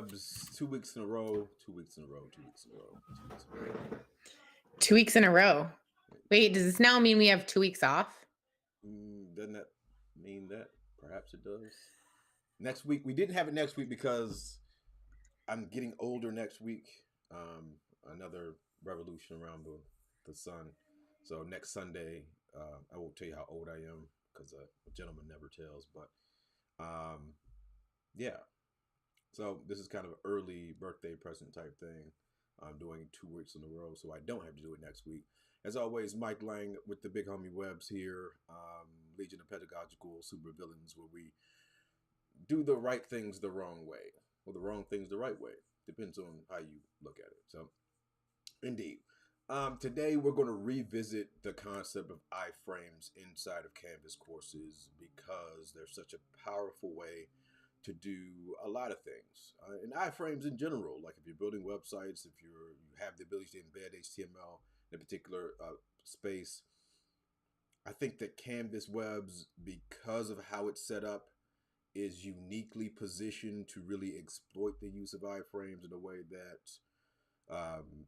Webs 2 weeks in a row, 2 weeks in a row, 2 weeks in a row, 2 weeks in a row. 2 weeks in a row. Wait, does this now mean we have 2 weeks off? Doesn't that mean that? Perhaps it does. Next week, we didn't have it next week because I'm getting older next week. Another revolution around the sun. So next Sunday, I won't tell you how old I am because a gentleman never tells. But yeah, so this is kind of an early birthday present type thing. I'm doing 2 weeks in a row, so I don't have to do it next week. As always, Mike Lang with the Big Homie Webs here, Legion of Pedagogical Supervillains, where we do the right things the wrong way, or the wrong things the right way. Depends on how you look at it. So, indeed. Today, we're going to revisit the concept of iFrames inside of Canvas courses because they're such a powerful way to do a lot of things. And iFrames in general, like if you're building websites, if you have the ability to embed HTML in a particular space, I think that Canvas Webs, because of how it's set up, is uniquely positioned to really exploit the use of iframes in a way that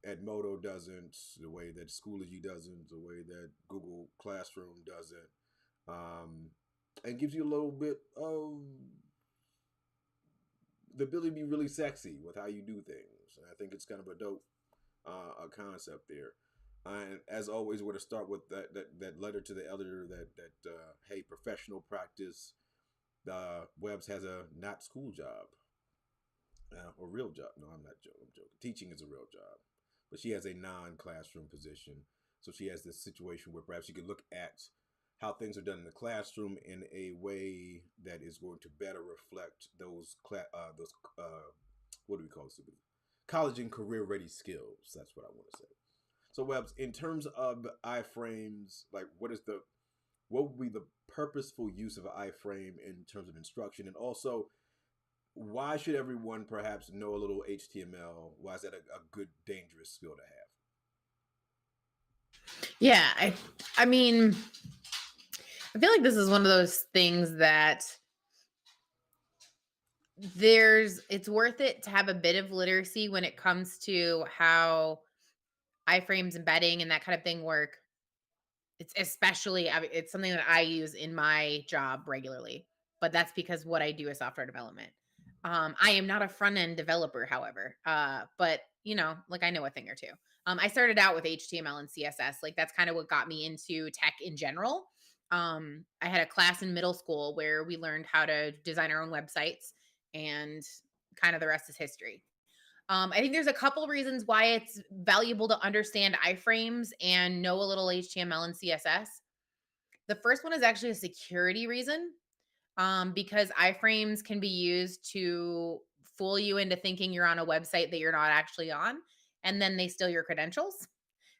Edmodo doesn't, the way that Schoology doesn't, the way that Google Classroom doesn't, and gives you a little bit of the ability to be really sexy with how you do things. And I think it's kind of a dope concept there. And as always, we're going to start with that letter to the editor that hey, professional practice. Webs has a not school job, or real job. No, I'm not joking. I'm joking. Teaching is a real job, but she has a non-classroom position. So she has this situation where perhaps she could look at how things are done in the classroom in a way that is going to better reflect those what do we call it? College and career ready skills. That's what I want to say. So Webs, in terms of iframes, like what would be the purposeful use of an iframe in terms of instruction, and also why should everyone perhaps know a little HTML? Why is that a good, dangerous skill to have? Yeah, I mean, I feel like this is one of those things that it's worth it to have a bit of literacy when it comes to how iframes, embedding, and that kind of thing work. It's especially, it's something that I use in my job regularly, but that's because what I do is software development. I am not a front end developer, however, but like I know a thing or two. I started out with HTML and CSS. Like that's kind of what got me into tech in general. I had a class in middle school where we learned how to design our own websites, and kind of the rest is history. I think there's a couple reasons why it's valuable to understand iframes and know a little HTML and CSS. The first one is actually a security reason, because iframes can be used to fool you into thinking you're on a website that you're not actually on, and then they steal your credentials.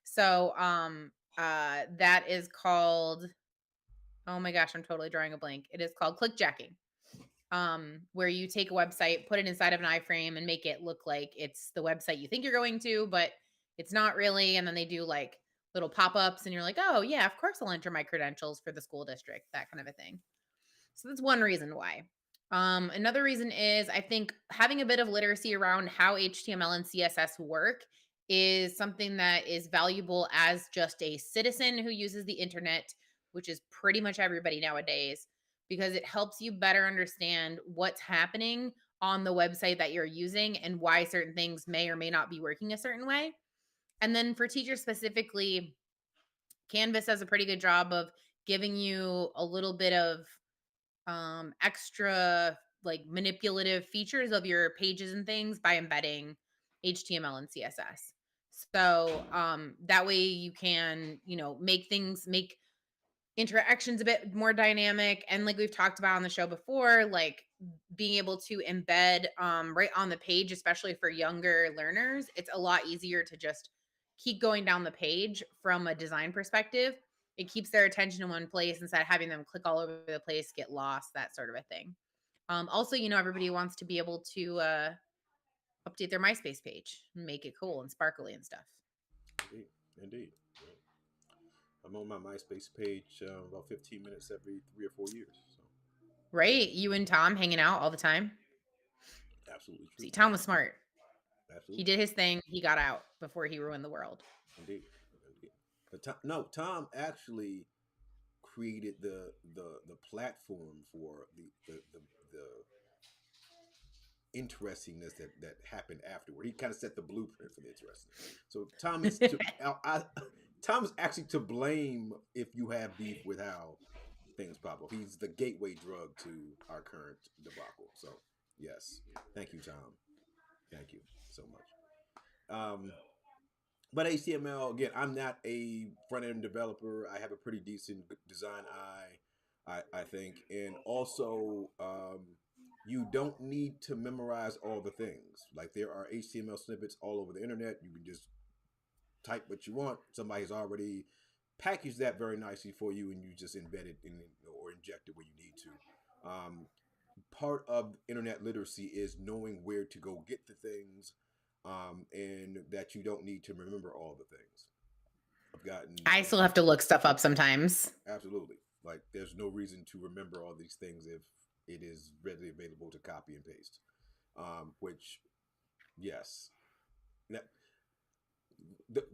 So that is called, oh my gosh, I'm totally drawing a blank. It is called clickjacking, where you take a website, put it inside of an iframe, and make it look like it's the website you think you're going to, but it's not really. And then they do like little pop-ups, and you're like, oh yeah, of course I'll enter my credentials for the school district, that kind of a thing. So that's one reason why. Another reason is I think having a bit of literacy around how HTML and CSS work is something that is valuable as just a citizen who uses the internet, which is pretty much everybody nowadays, because it helps you better understand what's happening on the website that you're using and why certain things may or may not be working a certain way. And then for teachers specifically, Canvas does a pretty good job of giving you a little bit of extra like manipulative features of your pages and things by embedding HTML and CSS. So that way you can, make interactions a bit more dynamic. And like we've talked about on the show before, like being able to embed right on the page, especially for younger learners, it's a lot easier to just keep going down the page from a design perspective. It keeps their attention in one place instead of having them click all over the place, get lost, that sort of a thing. Also, everybody wants to be able to update their MySpace page, make it cool and sparkly and stuff. Indeed. I'm on my MySpace page about 15 minutes every 3 or 4 years. So. Right? You and Tom hanging out all the time? Absolutely true. See, Tom was smart. He Absolutely. did his thing. He got out before he ruined the world. Indeed. Indeed. But no, Tom actually created the platform for the interestingness that happened afterward. He kind of set the blueprint for the interestingness. So Tom is Tom is actually to blame if you have beef with how things pop up. He's the gateway drug to our current debacle. So yes, thank you, Tom. Thank you so much. But HTML again, I'm not a front end developer. I have a pretty decent design eye, I think, and also you don't need to memorize all the things. Like there are HTML snippets all over the internet. You can just type what you want. Somebody's already packaged that very nicely for you, and you just embed it in or inject it where you need to. Part of internet literacy is knowing where to go get the things, and that you don't need to remember all the things. I've gotten I still have to look stuff up sometimes. absolutely like there's no reason to remember all these things if it is readily available to copy and paste. Which yes, now,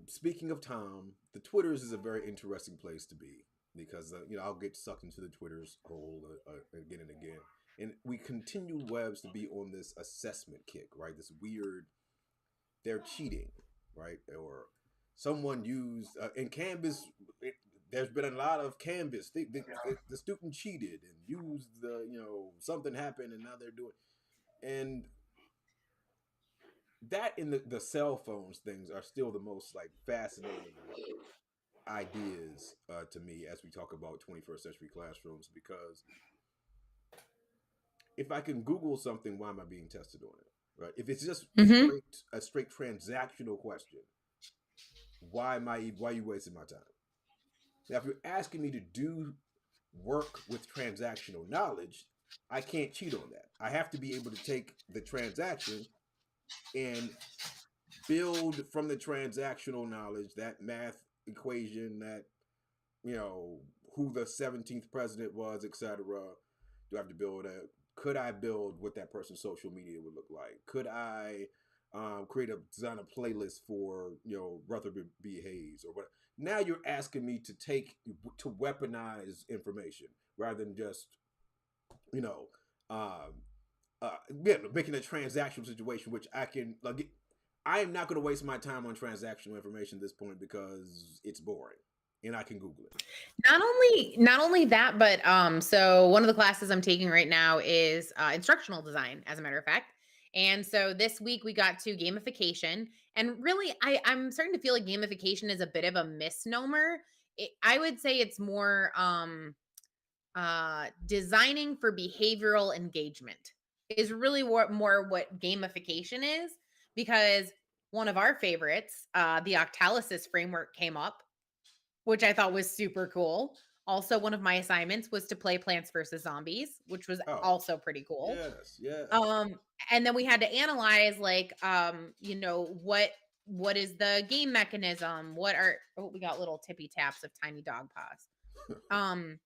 speaking of Tom, the Twitters is a very interesting place to be because I'll get sucked into the Twitter's hole again and again, and we continue Webs to be on this assessment kick, right? This weird, they're cheating, right? Or someone used in Canvas. There's been a lot of Canvas. The student cheated and used something happened and now they're doing and that in the cell phones things are still the most like fascinating ideas to me as we talk about 21st century classrooms because if I can Google something, why am I being tested on it? Right? If it's just Hmm. a straight transactional question, why are you wasting my time? Now, if you're asking me to do work with transactional knowledge, I can't cheat on that. I have to be able to take the transaction and build from the transactional knowledge that math equation that you know who the 17th president was, etc. Do I have to build a? Could I build what that person's social media would look like? Could I design a playlist for Rutherford B. Hayes or what? Now you're asking me to weaponize information rather than just you know um, yeah, making a transactional situation, which I can like. I am not going to waste my time on transactional information at this point because it's boring, and I can Google it. Not only that, but so one of the classes I'm taking right now is instructional design, as a matter of fact. And so this week we got to gamification, and really, I'm starting to feel like gamification is a bit of a misnomer. I would say it's more designing for behavioral engagement is really what gamification is, because one of our favorites, the Octalysis framework, came up, which I thought was super cool. Also, one of my assignments was to play Plants vs Zombies, which was Oh, also pretty cool. yes, yes. Um, and then we had to analyze, like, what is the game mechanism? What are we got little tippy taps of tiny dog paws. Um,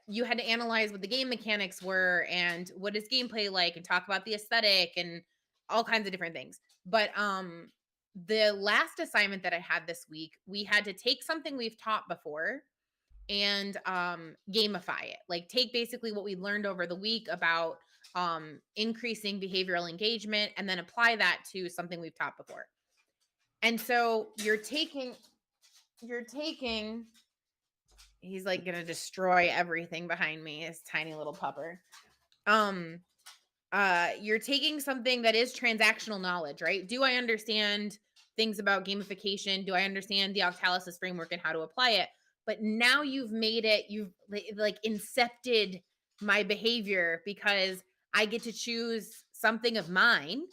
you had to analyze what the game mechanics were and what is gameplay like, and talk about the aesthetic and all kinds of different things. But the last assignment that I had this week, we had to take something we've taught before and gamify it, like take basically what we learned over the week about increasing behavioral engagement and then apply that to something we've taught before. And so you're taking he's like gonna destroy everything behind me, his tiny little pupper. um you're taking something that is transactional knowledge, right? Do I understand things about gamification? Do I understand the Octalysis framework and how to apply it? But now you've like incepted my behavior, because I get to choose something of mine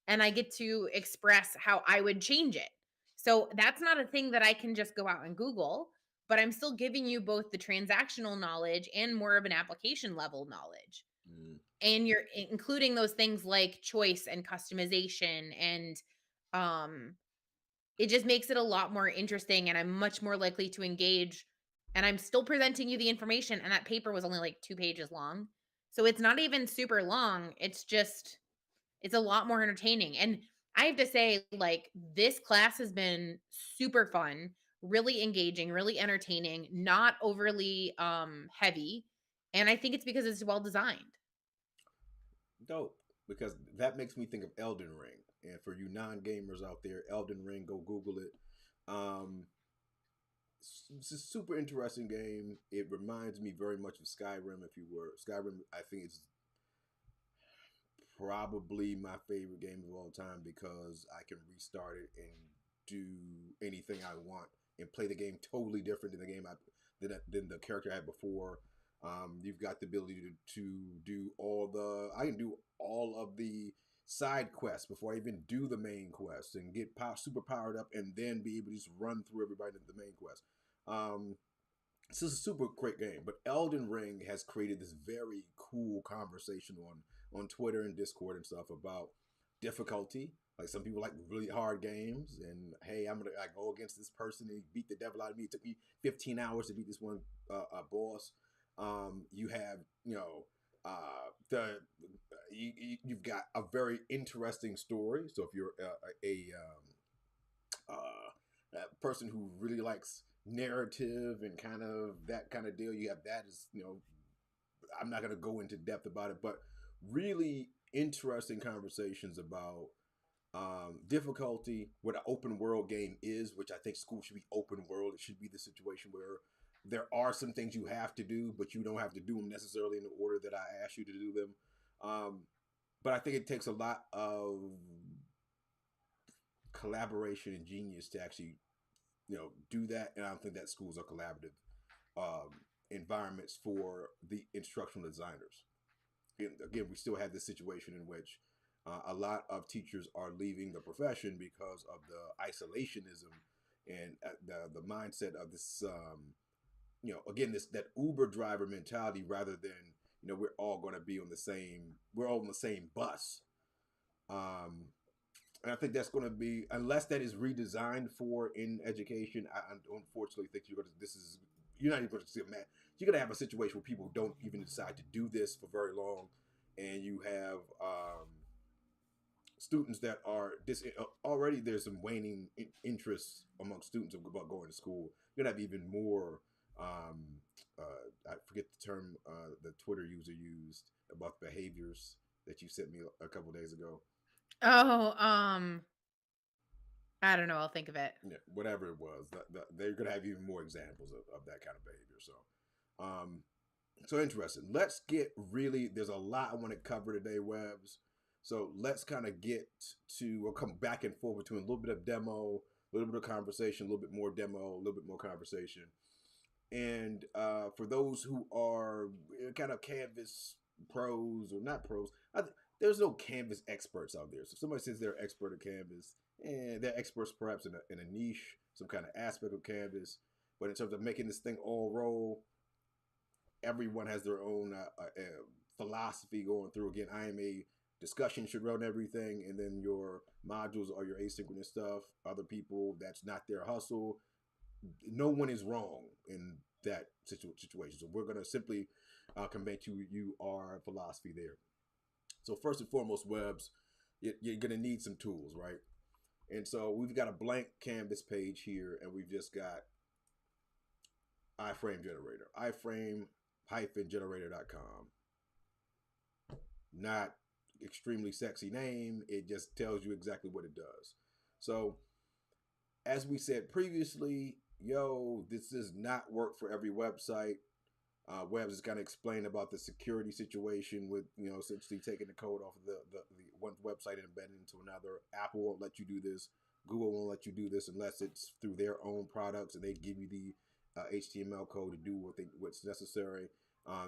and I get to express how I would change it. So that's not a thing that I can just go out and Google, but I'm still giving you both the transactional knowledge and more of an application level knowledge. Mm, And you're including those things like choice and customization, and um it just makes it a lot more interesting, and I'm much more likely to engage. And I'm still presenting you the information, and that paper was only like 2 pages long, so it's not even super long. It's just It's a lot more entertaining. And I have to say, like, this class has been super fun, really engaging, really entertaining, not overly heavy. And I think it's because it's well designed. Dope. Because that makes me think of Elden Ring. And for you non gamers out there, Elden Ring, go Google it. Um, it's a super interesting game. It reminds me very much of Skyrim. If you were Skyrim, I think it's probably my favorite game of all time because I can restart it and do anything I want and play the game totally different than than the character I had before. You've got the ability to do I can do all of the side quests before I even do the main quest and get super powered up and then be able to just run through everybody to the main quest. Um, this is a super great game, but Elden Ring has created this very cool conversation on Twitter and Discord and stuff about difficulty. Like some people like really hard games, and hey, I'm gonna go against this person and beat the devil out of me. It took me 15 hours to beat this one boss. You have the you've got a very interesting story. So if you're a person who really likes narrative and kind of that kind of deal, you have that as I'm not going to go into depth about it, but really interesting conversations about difficulty, what an open world game is, which I think school should be open world. It should be the situation where there are some things you have to do, but you don't have to do them necessarily in the order that I asked you to do them. But I think it takes a lot of collaboration and genius to actually do that, and I don't think that schools are collaborative environments for the instructional designers. Again, we still have this situation in which a lot of teachers are leaving the profession because of the isolationism and the mindset of this again, this that Uber driver mentality, rather than we're all going to be on the same we're all on the same bus. Um, and I think that's going to be, unless that is redesigned for in education. I unfortunately think you're not even going to see a match. You're going to have a situation where people don't even decide to do this for very long, and you have students that are already. There's some waning interest among students about going to school. You're going to have even more. I forget the term the Twitter user used about behaviors that you sent me a couple days ago. Oh, I don't know. I'll think of it. Yeah, whatever it was, they're gonna have even more examples of that kind of behavior. Um, so interesting. Let's get really. There's a lot I want to cover today, Webs. So let's kind of get to. We'll come back and forth between a little bit of demo, a little bit of conversation, a little bit more demo, a little bit more conversation. And for those who are kind of Canvas pros or not pros, there's no Canvas experts out there. So if somebody says they're an expert at Canvas, and they're experts perhaps in a niche, some kind of aspect of Canvas. But in terms of making this thing all roll, everyone has their own philosophy going through. Again, I am a discussion should run everything, and then your modules are your asynchronous stuff. Other people, that's not their hustle. No one is wrong in that situation. So we're going to simply convey to you our philosophy there. So first and foremost, Webs, you're going to need some tools, right? And so we've got a blank canvas page here, and we've just got iframe generator, iframe-generator.com. Not extremely sexy name. It just tells you exactly what it does. So as we said previously, this does not work for every website. Webb's is kind of explained about the security situation with, essentially taking the code off of the one website and embedding it into another. Apple won't let you do this. Google won't let you do this unless it's through their own products and they give you the HTML code to do what's necessary.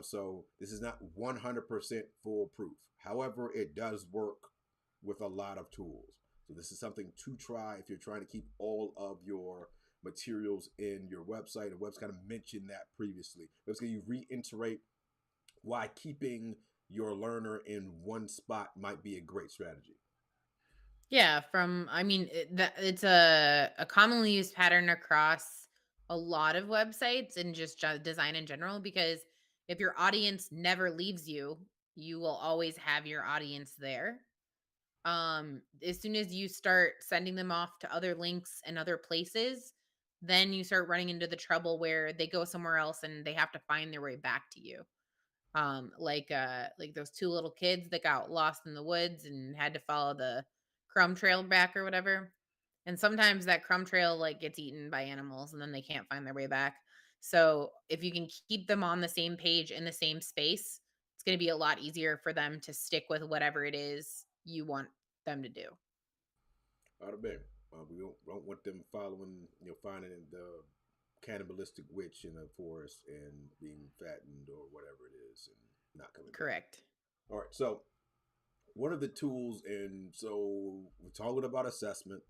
So this is not 100% foolproof. However, it does work with a lot of tools. So this is something to try if you're trying to keep all of your materials in your website. And Webb's kind of mentioned that previously. Webb's going to reiterate why keeping your learner in one spot might be a great strategy. Yeah, it's a commonly used pattern across a lot of websites and just design in general, because if your audience never leaves you, you will always have your audience there. As soon as you start sending them off to other links and other places, then you start running into the trouble where they go somewhere else and they have to find their way back to you. Like those two little kids that got lost in the woods and had to follow the crumb trail back or whatever. And sometimes that crumb trail like gets eaten by animals and then they can't find their way back. So if you can keep them on the same page in the same space, it's going to be a lot easier for them to stick with whatever it is you want them to do. Out of bed. We don't want them following, finding the cannibalistic witch in the forest and being fattened or whatever it is and not coming back. Correct. All right. So one of the tools, and so we're talking about assessment.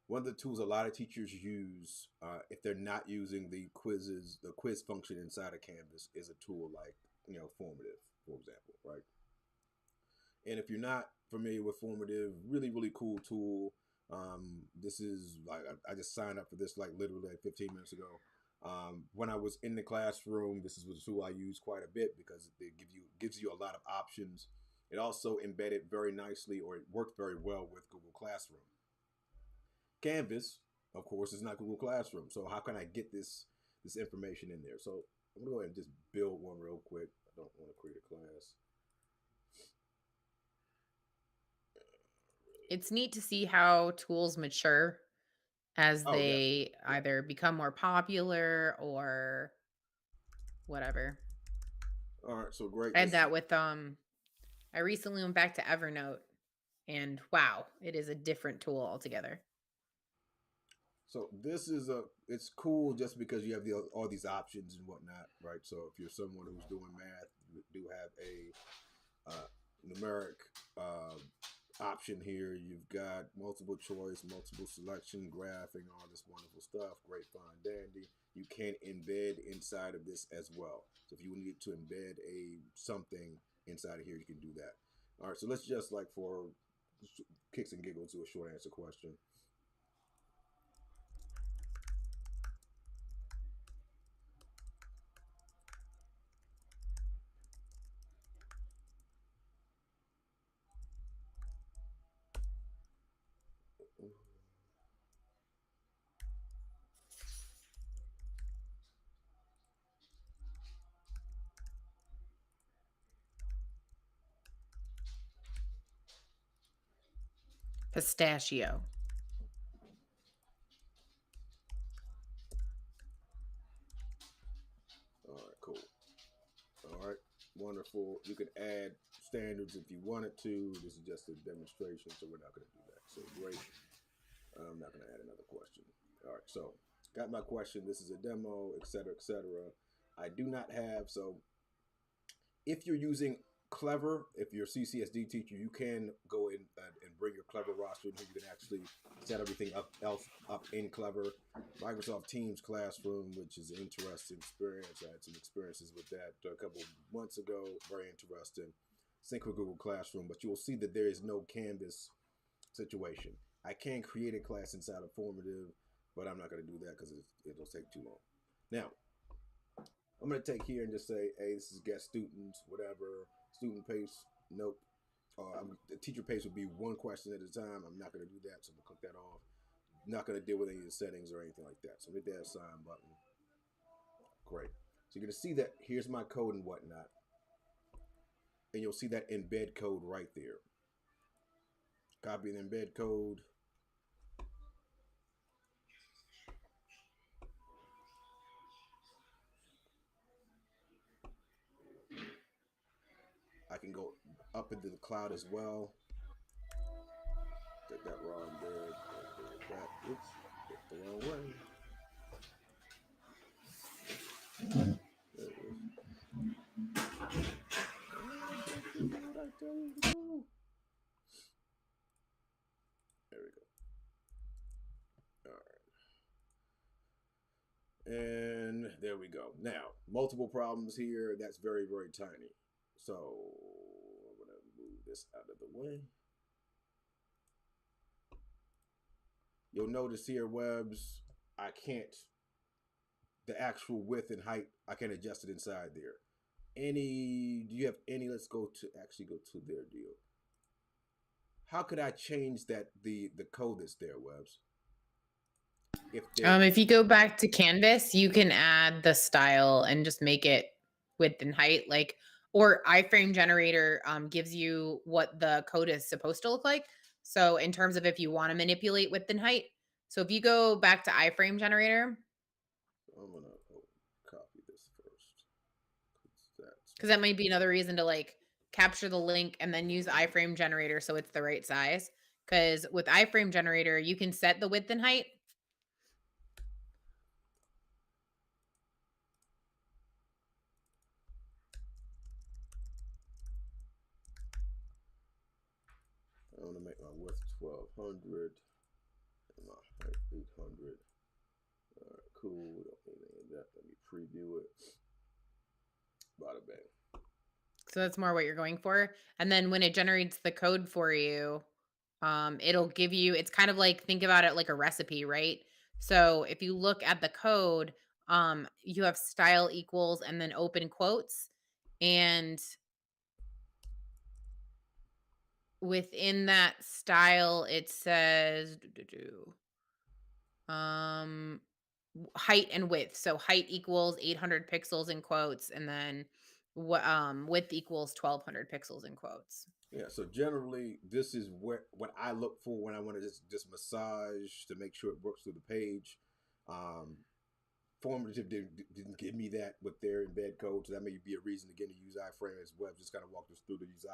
One of the tools a lot of teachers use, if they're not using the quiz function inside of Canvas, is a tool like Formative, for example, right? And if you're not familiar with Formative, really, really cool tool. This is like I just signed up for this like literally like 15 minutes ago. When I was in the classroom, this is a tool I use quite a bit because it gives you a lot of options. It also embedded very nicely, or it worked very well with Google Classroom. Canvas, of course, is not Google Classroom. So how can I get this information in there? So I'm gonna go ahead and just build one real quick. I don't want to create a class. It's neat to see how tools mature as Oh yeah, they yeah. either become more popular or whatever. All right, so great. I had that with I recently went back to Evernote and wow, it is a different tool altogether. So this is it's cool just because you have all these options and whatnot, right? So if you're someone who's doing math, you do have a numeric uh, option here. You've got multiple choice, multiple selection, graphing, all this wonderful stuff. Great, fine, dandy. You can embed inside of this as well. So if you need to embed something inside of here, you can do that. All right, so let's just like for kicks and giggles do a short answer question. Pistachio. All right, cool. All right, wonderful. You can add standards if you wanted to. This is just a demonstration, so we're not going to do that. So great. I'm not going to add another question. All right, so got my question. This is a demo, etc., etc. I do not have, so if you're using Clever, if you're a CCSD teacher, you can go in and bring your Clever roster in here. You can actually set everything up in Clever. Microsoft Teams Classroom, which is an interesting experience. I had some experiences with that a couple months ago. Very interesting. Sync with Google Classroom, but you will see that there is no Canvas situation. I can create a class inside of Formative, but I'm not going to do that because it'll take too long. Now, I'm going to take here and just say, hey, this is guest students, whatever. Student pace, nope. The teacher pace would be one question at a time. I'm not going to do that, so I'm going to click that off. Not going to deal with any of the settings or anything like that. So hit that assign button. Great. So you're going to see that here's my code and whatnot. And you'll see that embed code right there. Copy the embed code. I can go up into the cloud as well. Get that wrong there. That. Oops. Hit the wrong way. There it is. What I tell you to do? There we go. All right. And there we go. Now, multiple problems here. That's very, very tiny. So I'm going to move this out of the way. You'll notice here, Webs, I can't, the actual width and height, I can adjust it inside there. Do you have any, let's go to their deal. how could I change the code that's there, Webs? If there, If you go back to Canvas, you can add the style and just make it width and height, like, or iframe generator gives you what the code is supposed to look like. So in terms of if you want to manipulate width and height, so if you go back to iframe generator, I'm gonna copy this first. That's because that might be another reason to like capture the link and then use iframe generator so it's the right size. Because with iframe generator, you can set the width and height. I want to make my width 1200 and my height 800. All right, cool. We don't need any of that. Let me preview it. Bada bang. So that's more what you're going for. And then when it generates the code for you, it'll give you, it's kind of like, think about it like a recipe, right? So if you look at the code, you have style equals and then open quotes. And within that style, it says height and width. So height equals 800 pixels in quotes, and then width equals 1200 pixels in quotes. Yeah, so generally, this is what I look for when I want to just massage to make sure it works through the page. Um, Formative didn't give me that with their embed code, so that may be a reason again to use iframe as well. Just kind of walked us through to use the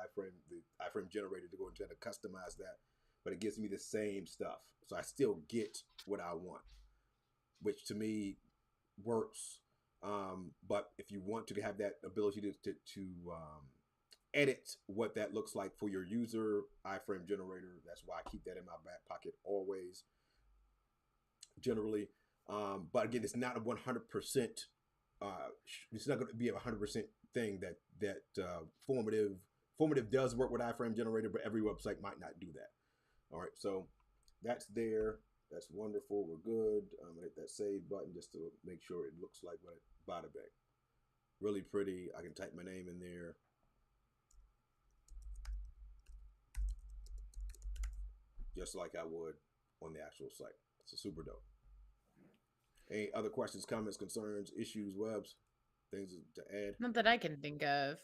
iframe generator to go and try to customize that, but it gives me the same stuff, so I still get what I want, which to me works. But if you want to have that ability to edit what that looks like for your user, iframe generator, that's why I keep that in my back pocket always. Generally, but again, it's not a 100%. It's not going to be a 100% thing that formative does work with iframe generator, but every website might not do that. All right, so that's there. That's wonderful. We're good. I'm gonna hit that save button just to make sure it looks like what it bada bang. Really pretty. I can type my name in there. Just like I would on the actual site. It's super dope. Any other questions, comments, concerns, issues, Webs, things to add? Not that I can think of.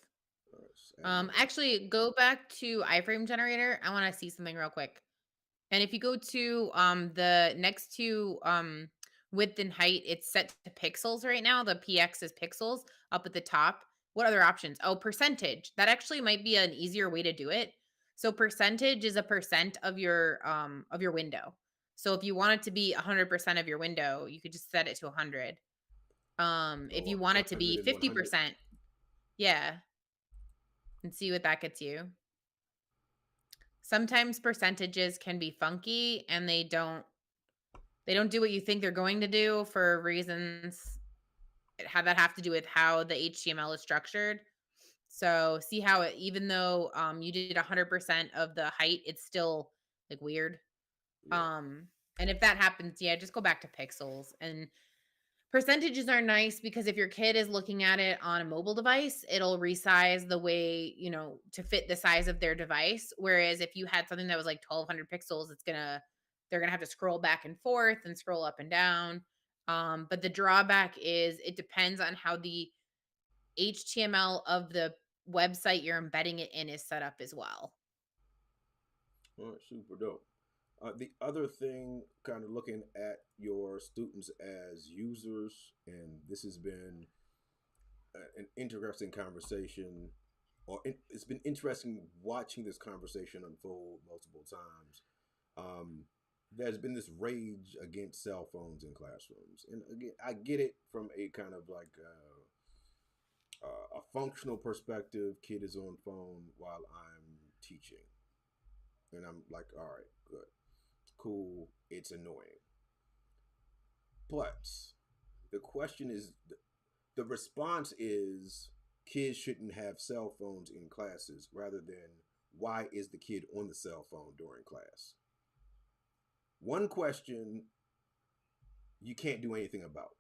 All right, add another. Actually, go back to iframe generator. I want to see something real quick. And if you go to the next to width and height, it's set to pixels right now. The PX is pixels up at the top. What other options? Oh, percentage. That actually might be an easier way to do it. So percentage is a percent of your window. So if you want it to be 100% of your window, you could just set it to 100. If So you want it to 100 be and 100. 50%, yeah, and see what that gets you. Sometimes percentages can be funky and they don't do what you think they're going to do for reasons that have to do with how the HTML is structured. So see how it, even though you did 100% of the height, it's still like weird. Yeah. Um and if that happens, yeah, just go back to pixels. And percentages are nice because if your kid is looking at it on a mobile device, it'll resize the way, to fit the size of their device. Whereas if you had something that was like 1200 pixels, they're gonna have to scroll back and forth and scroll up and down. But the drawback is it depends on how the HTML of the website you're embedding it in is set up as well. All right, super dope. The other thing, kind of looking at your students as users, and this has been an interesting conversation, it's been interesting watching this conversation unfold multiple times. Um, there's been this rage against cell phones in classrooms, and again, I get it from a kind of like a functional perspective. Kid is on phone while I'm teaching, and I'm like, all right, good, cool. It's annoying, but the question is, the response is kids shouldn't have cell phones in classes rather than why is the kid on the cell phone during class? One question you can't do anything about.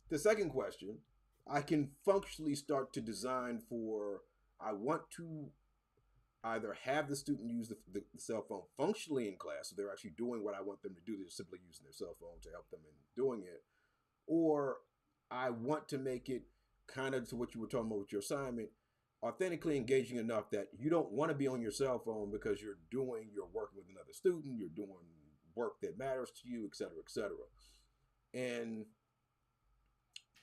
The second question, I can functionally start to design for, I want to either have the student use the cell phone functionally in class, so they're actually doing what I want them to do, they're simply using their cell phone to help them in doing it, or I want to make it kind of to what you were talking about with your assignment, authentically engaging enough that you don't want to be on your cell phone because you're working with another student, you're doing work that matters to you, et cetera, et cetera. And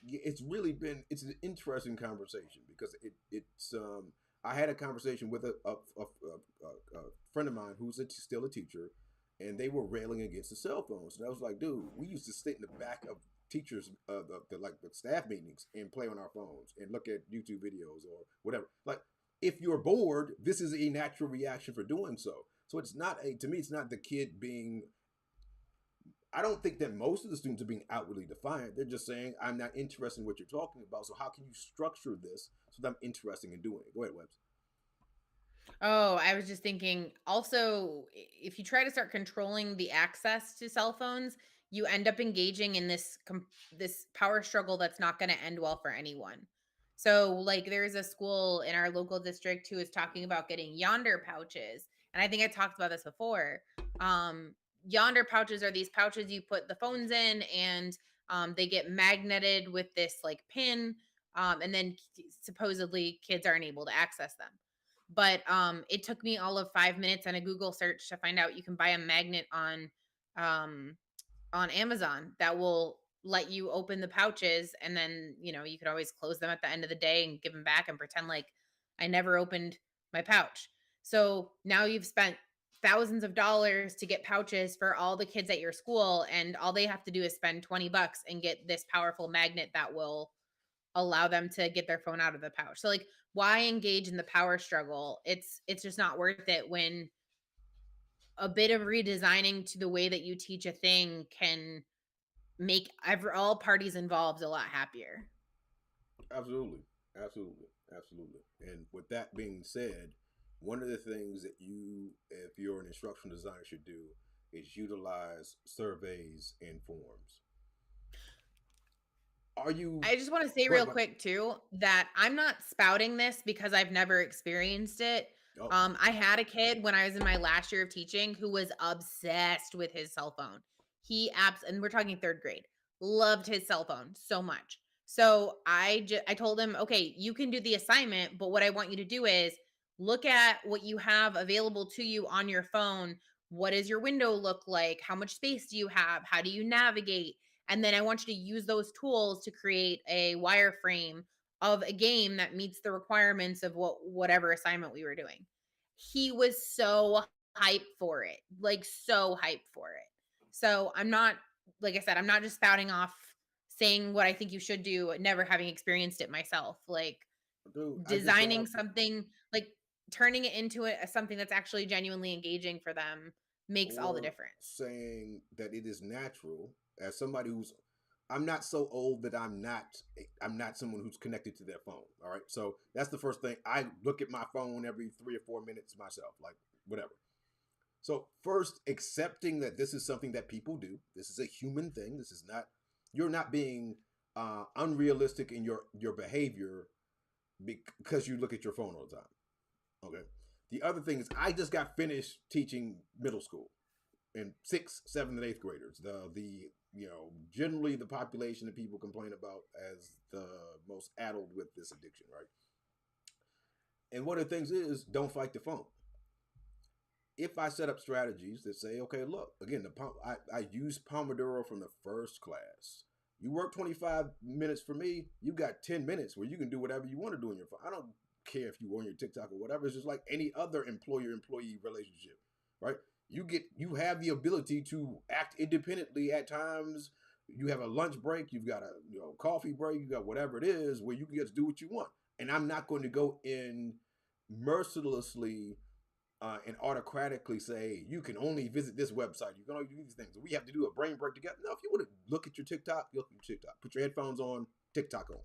it's an interesting conversation because it's I had a conversation with a friend of mine who's still a teacher, and they were railing against the cell phones, and I was like, dude, we used to sit in the back of teachers the staff meetings and play on our phones and look at YouTube videos or whatever. Like, if you're bored, this is a natural reaction for doing so. So it's not a to me, it's not the kid being. I don't think that most of the students are being outwardly defiant. They're just saying, I'm not interested in what you're talking about. So how can you structure this so that I'm interested in doing it? Go ahead, Webbs. Oh, I was just thinking also, if you try to start controlling the access to cell phones, you end up engaging in this power struggle that's not going to end well for anyone. So, like, there's a school in our local district who is talking about getting yonder pouches, and I think I talked about this before. Um, Yonder pouches are these pouches you put the phones in, and they get magneted with this like pin, and then supposedly kids aren't able to access them. But it took me all of 5 minutes on a Google search to find out you can buy a magnet um, on Amazon that will let you open the pouches, and then you could always close them at the end of the day and give them back and pretend like I never opened my pouch. So now you've spent thousands of dollars to get pouches for all the kids at your school, and all they have to do is spend $20 and get this powerful magnet that will allow them to get their phone out of the pouch. So like, why engage in the power struggle? It's just not worth it when a bit of redesigning to the way that you teach a thing can make all parties involved a lot happier. Absolutely. Absolutely. Absolutely. And with that being said, one of the things that if you're an instructional designer, should do is utilize surveys and forms. Are you. I just want to say Go ahead, real Mike. quick too that I'm not spouting this because I've never experienced it. Oh, I had a kid when I was in my last year of teaching who was obsessed with his cell phone. And we're talking third grade, loved his cell phone so much. So I told him, okay, you can do the assignment, but what I want you to do is look at what you have available to you on your phone. What does your window look like? How much space do you have? How do you navigate? And then I want you to use those tools to create a wireframe of a game that meets the requirements of whatever assignment we were doing. He was so hyped for it, like so hyped for it. So I'm not, like I said, I'm not just spouting off saying what I think you should do, never having experienced it myself. Like dude, I just got designing off. something, like turning it into something that's actually genuinely engaging for them makes all the Or difference. saying that it is natural as somebody who's. I'm not so old that I'm not someone who's connected to their phone. All right. So that's the first thing. I look at my phone every 3 or 4 minutes myself, like whatever. So first, accepting that this is something that people do. This is a human thing. This is not. You're not being unrealistic in your behavior because you look at your phone all the time. Okay. The other thing is, I just got finished teaching middle school and sixth, seventh, and eighth graders. Generally the population that people complain about as the most addled with this addiction, right? And one of the things is, don't fight the phone. If I set up strategies that say, okay, look, again, I use Pomodoro from the first class. You work 25 minutes for me, you got 10 minutes where you can do whatever you want to do on your phone. I don't care if you on your TikTok or whatever. It's just like any other employer-employee relationship, right? You have the ability to act independently at times. You have a lunch break, you've got a coffee break, you got whatever it is where you can just do what you want. And I'm not going to go in mercilessly and autocratically say you can only visit this website. You can only do these things. We have to do a brain break together. No, if you want to look at your TikTok, look at your TikTok. Put your headphones on, TikTok on.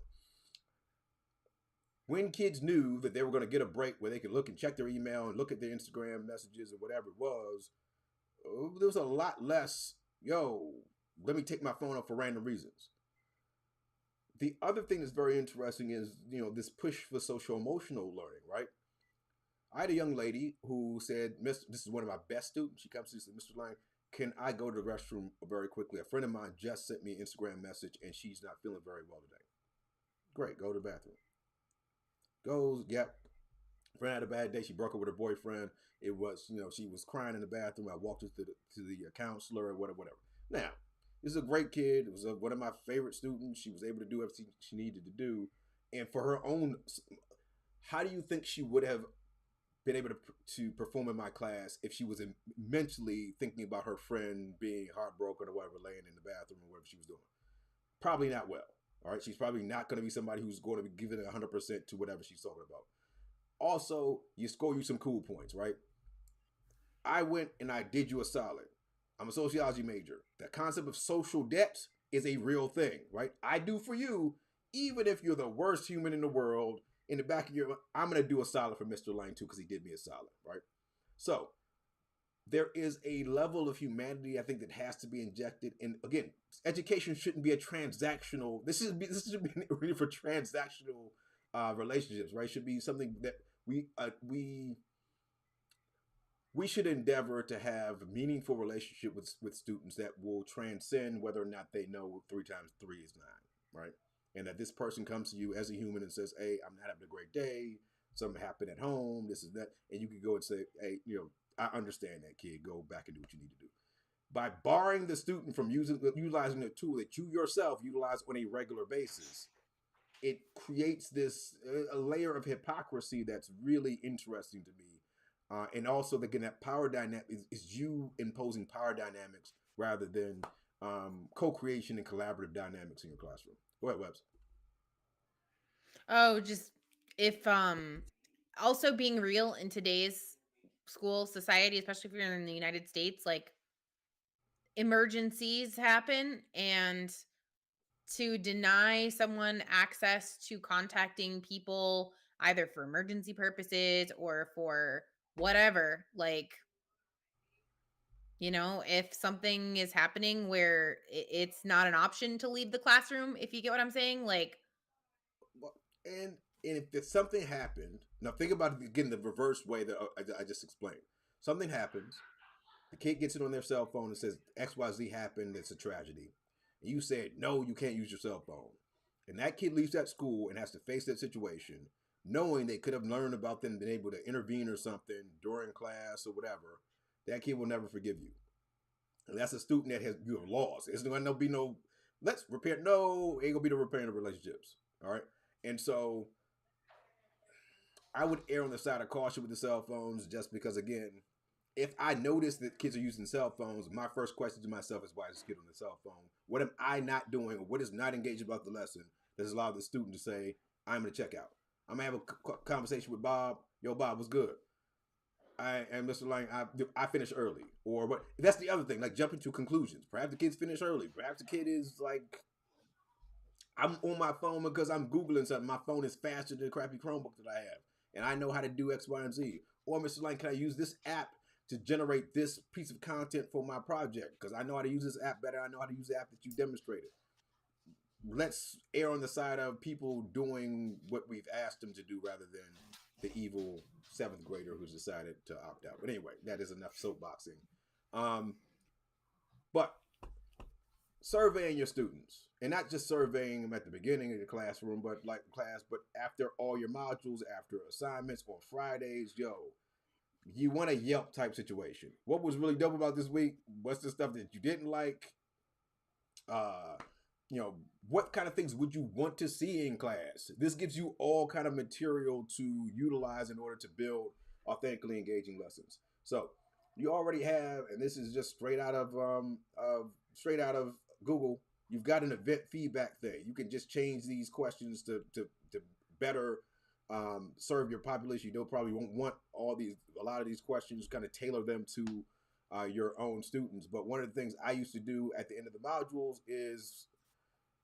When kids knew that they were going to get a break where they could look and check their email and look at their Instagram messages or whatever it was, there was a lot less, let me take my phone up for random reasons. The other thing that's very interesting is, this push for social emotional learning, right? I had a young lady who said, "Miss, this is one of my best students." She comes to me and said, "Mr. Lang, can I go to the restroom very quickly? A friend of mine just sent me an Instagram message and she's not feeling very well today." Great, go to the bathroom. Goes, yep. Friend had a bad day. She broke up with her boyfriend. It was, she was crying in the bathroom. I walked her to the counselor or whatever, whatever. Now, this is a great kid. It was one of my favorite students. She was able to do everything she needed to do. And for her own, how do you think she would have been able to perform in my class if she was mentally thinking about her friend being heartbroken or whatever, laying in the bathroom or whatever she was doing? Probably not well. All right, she's probably not going to be somebody who's going to be giving it 100% to whatever she's talking about. Also, you score you some cool points, right? I went and I did you a solid. I'm a sociology major. The concept of social debt is a real thing, right? I do for you, even if you're the worst human in the world. In the back of your, I'm gonna do a solid for Mr. Lang too because he did me a solid, right? So there is a level of humanity I think that has to be injected. And again, education shouldn't be a transactional. This should be really for transactional relationships, right? It should be something that we should endeavor to have a meaningful relationship with students that will transcend whether or not they know 3 times 3 is 9, right? And that this person comes to you as a human and says, "Hey, I'm not having a great day. Something happened at home. This is that," and you can go and say, "Hey, I understand that, kid. Go back and do what you need to do." By barring the student from utilizing the tool that you yourself utilize on a regular basis, it creates this a layer of hypocrisy that's really interesting to me. And also, again, that power dynamic is you imposing power dynamics rather than co-creation and collaborative dynamics in your classroom. Go ahead, Webs. Oh, just if also being real in today's school society, especially if you're in the United States, like emergencies happen, and to deny someone access to contacting people either for emergency purposes or for whatever, like, if something is happening where it's not an option to leave the classroom, if you get what I'm saying, like, Well, and if there's something happened, now think about it again the reverse way that I just explained. Something happens, the kid gets it on their cell phone and says XYZ happened, it's a tragedy. And you said, "No, you can't use your cell phone." And that kid leaves that school and has to face that situation, knowing they could have learned about them, been able to intervene or something during class or whatever. That kid will never forgive you. And that's a student that you have lost. It's not gonna be no let's repair. No, ain't gonna be no repairing of relationships. All right. And so I would err on the side of caution with the cell phones just because, again, if I notice that kids are using cell phones, my first question to myself is, why is this kid on the cell phone? What am I not doing, or what is not engaged about the lesson that has allowed the student to say, "I'm going to check out"? I'm going to have a conversation with Bob. "Yo, Bob, what's good? I and Mr. Lang, I finished early." Or what? That's the other thing, like jumping to conclusions. Perhaps the kids finish early. Perhaps the kid is like, I'm on my phone because I'm Googling something. My phone is faster than the crappy Chromebook that I have. And I know how to do X, Y, and Z. Or, "Mr. Lang, can I use this app to generate this piece of content for my project? Because I know how to use this app better. I know how to use the app that you demonstrated." Let's err on the side of people doing what we've asked them to do rather than the evil seventh grader who's decided to opt out. But anyway, that is enough soapboxing. Um, but surveying your students, and not just surveying them at the beginning of the classroom, but like class, but after all your modules, after assignments on Fridays. Yo, you want a Yelp type situation. What was really dope about this week? What's the stuff that you didn't like? uh you know, what kind of things would you want to see in class? This gives you all kind of material to utilize in order to build authentically engaging lessons. So you already have, and this is just straight out of Google, you've got an event feedback thing. You can just change these questions to better serve your population. You don't probably won't want a lot of these questions, kind of tailor them to your own students. But one of the things I used to do at the end of the modules is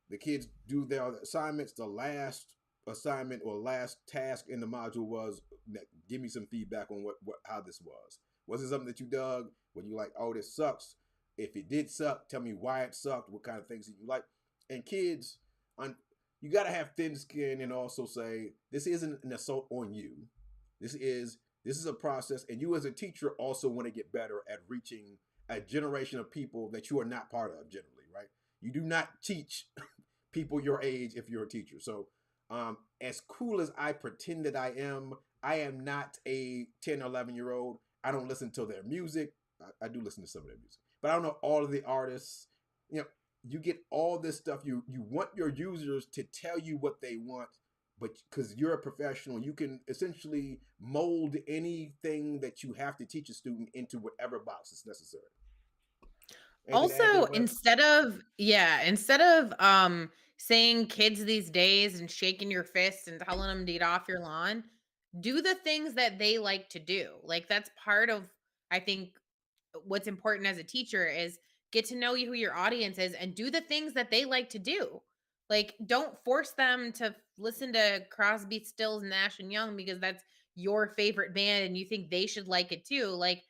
the kids do their assignments. The last assignment or last task in the module was, give me some feedback on what how this was. Was it something that you dug? Were you like, "Oh, this sucks"? If it did suck, tell me why it sucked. What kind of things did you like? And kids, you got to have thin skin and also say, this isn't an assault on you. This is This is a process, and you as a teacher also want to get better at reaching a generation of people that you are not part of generally, right? You do not teach people your age if you're a teacher. So, as cool as I pretend that I am not a 10 or 11-year old. I don't listen to their music. I do listen to some of their music, but I don't know all of the artists. You know, you get all this stuff. You want your users to tell you what they want, but because you're a professional, you can essentially mold anything that you have to teach a student into whatever box is necessary. Anything to add there, Also, Webs? instead of saying kids these days and shaking your fists and telling them to get off your lawn, do the things that they like to do. Like that's part of, I think, what's important as a teacher is get to know who your audience is and do the things that they like to do. Like, don't force them to listen to Crosby, Stills, Nash and Young because that's your favorite band and you think they should like it too. Like,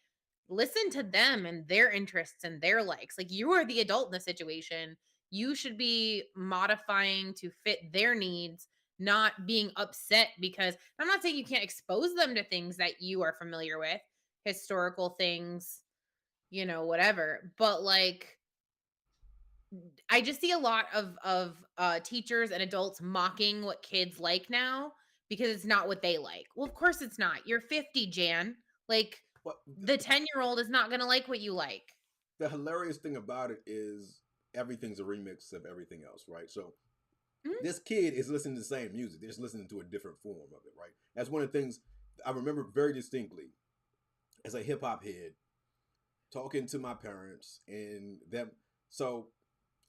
listen to them and their interests and their likes. Like, you are the adult in the situation. You should be modifying to fit their needs, not being upset because I'm not saying you can't expose them to things that you are familiar with, historical things, whatever. But like I just see a lot of teachers and adults mocking what kids like now because it's not what they like. Well, of course it's not. You're 50, Jan. Like But the 10-year-old is not going to like what you like. the hilarious thing about it is everything's a remix of everything else, right? So Mhm. this kid is listening to the same music. They're just listening to a different form of it, right? That's one of the things I remember very distinctly as a hip hop head talking to my parents and them. So,